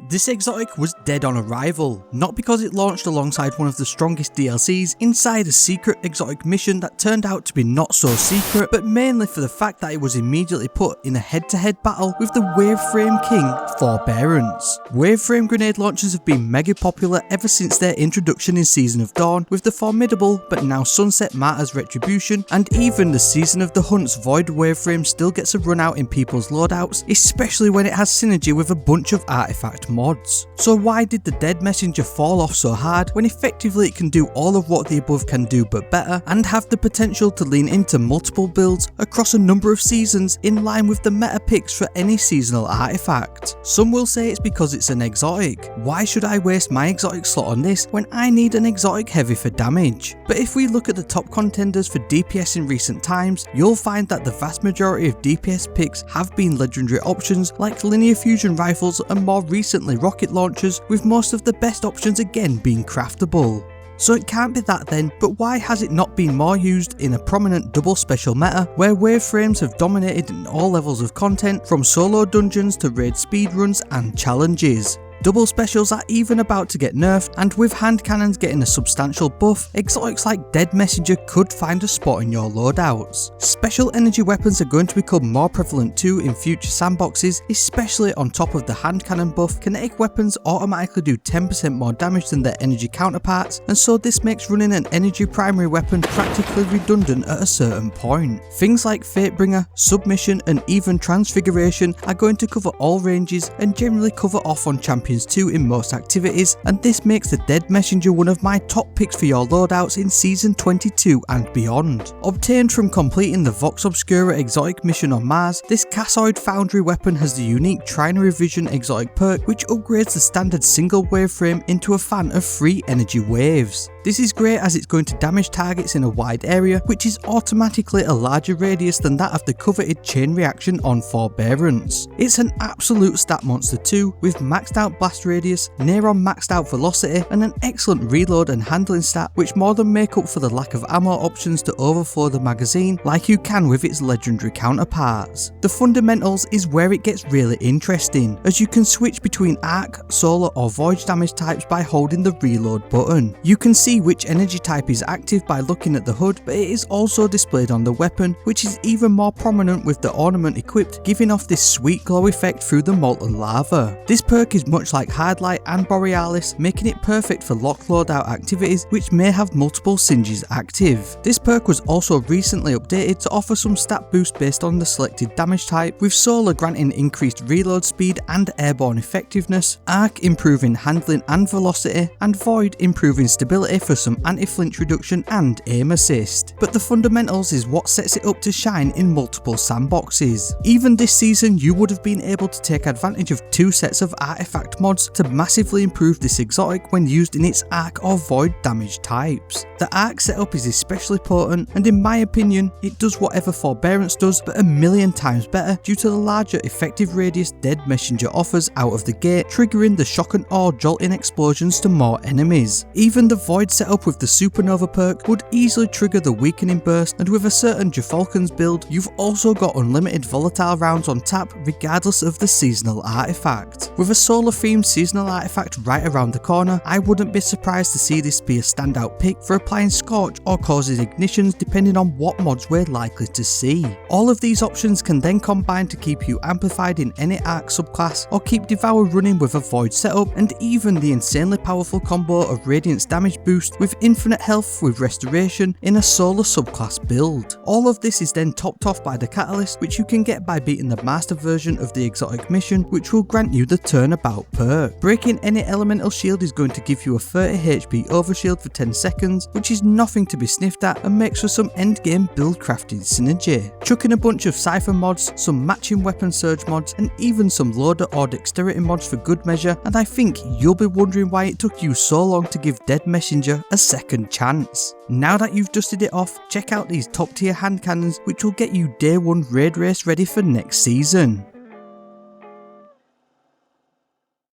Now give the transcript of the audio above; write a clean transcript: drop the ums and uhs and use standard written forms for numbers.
This exotic was dead on arrival, not because it launched alongside one of the strongest DLCs inside a secret exotic mission that turned out to be not so secret, but mainly for the fact that it was immediately put in a head-to-head battle with the Waveframe King, Forbearance. Waveframe grenade launchers have been mega popular ever since their introduction in Season of Dawn, with the formidable but now sunset MARTYR'S Retribution, and even the Season of the Hunt's Void Waveframe still gets a run out in people's loadouts, especially when it has synergy with a bunch of artifact mods. So why did the Dead Messenger fall off so hard when effectively it can do all of what the above can do but better, and have the potential to lean into multiple builds across a number of seasons in line with the meta picks for any seasonal artifact? Some will say it's because it's an exotic. Why should I waste my exotic slot on this when I need an exotic heavy for damage? But if we look at the top contenders for DPS in recent times, you'll find that the vast majority of DPS picks have been legendary options like linear fusion rifles and more recently rocket launchers, with most of the best options again being craftable. So it can't be that then, but why has it not been more used in a prominent double special meta where waveframes have dominated in all levels of content, from solo dungeons to raid speedruns and challenges? Double specials are even about to get nerfed, and with hand cannons getting a substantial buff, exotics like Dead Messenger could find a spot in your loadouts. Special energy weapons are going to become more prevalent too in future sandboxes, especially on top of the hand cannon buff. Kinetic weapons automatically do 10% more damage than their energy counterparts, and so this makes running an energy primary weapon practically redundant at a certain point. Things like Fatebringer, Submission and even Transfiguration are going to cover all ranges and generally cover off on Champions 2 in most activities, and this makes the Dead Messenger one of my top picks for your loadouts in Season 22 and beyond. Obtained from completing the Vox Obscura exotic mission on Mars, this Cassoid Foundry weapon has the unique Trinary Vision exotic perk which upgrades the standard single waveframe into a fan of 3 energy waves. This is great as it's going to damage targets in a wide area, which is automatically a larger radius than that of the coveted chain reaction on Forbearance. It's an absolute stat monster too, with maxed out blast radius, near on maxed out velocity, and an excellent reload and handling stat which more than make up for the lack of ammo options to overflow the magazine like you can with its legendary counterparts. The fundamentals is where it gets really interesting, as you can switch between arc, solar or void damage types by holding the reload button. You can see which energy type is active by looking at the HUD, but it is also displayed on the weapon, which is even more prominent with the ornament equipped, giving off this sweet glow effect through the molten lava. This perk is much like Hardlight and Borealis, making it perfect for locked loadout activities which may have multiple singes active. This perk was also recently updated to offer some stat boost based on the selected damage type, with Solar granting increased reload speed and airborne effectiveness, Arc improving handling and velocity, and Void improving stability for some anti-flinch reduction and aim assist. But the fundamentals is what sets it up to shine in multiple sandboxes. Even this season you would have been able to take advantage of 2 sets of artifact mods to massively improve this exotic when used in its Arc or Void damage types. The Arc setup is especially potent, and in my opinion it does whatever Forbearance does but a million times better due to the larger effective radius Dead Messenger offers out of the gate, triggering the shock and awe jolting explosions to more enemies. Even the Void setup with the Supernova perk would easily trigger the weakening burst, and with a certain GYRFALCON'S build you've also got unlimited volatile rounds on tap regardless of the seasonal artifact. With a solar themed seasonal artifact right around the corner, I wouldn't be surprised to see this be a standout pick for applying Scorch or causing ignitions depending on what mods we're likely to see. All of these options can then combine to keep you amplified in any Arc subclass, or keep Devour running with a Void setup, and even the insanely powerful combo of Radiance damage boost with infinite health with restoration in a solar subclass build. All of this is then topped off by the Catalyst, which you can get by beating the master version of the exotic mission, which will grant you the turnabout perk. Breaking any elemental shield is going to give you a 30 HP overshield for 10 seconds, which is nothing to be sniffed at and makes for some endgame build crafting synergy. Chucking a bunch of Cypher mods, some matching weapon surge mods, and even some loader or dexterity mods for good measure, and I think you'll be wondering why it took you so long to give Dead Messenger a second chance. Now that you've dusted it off, check out these top tier hand cannons which will get you day 1 raid race ready for next season.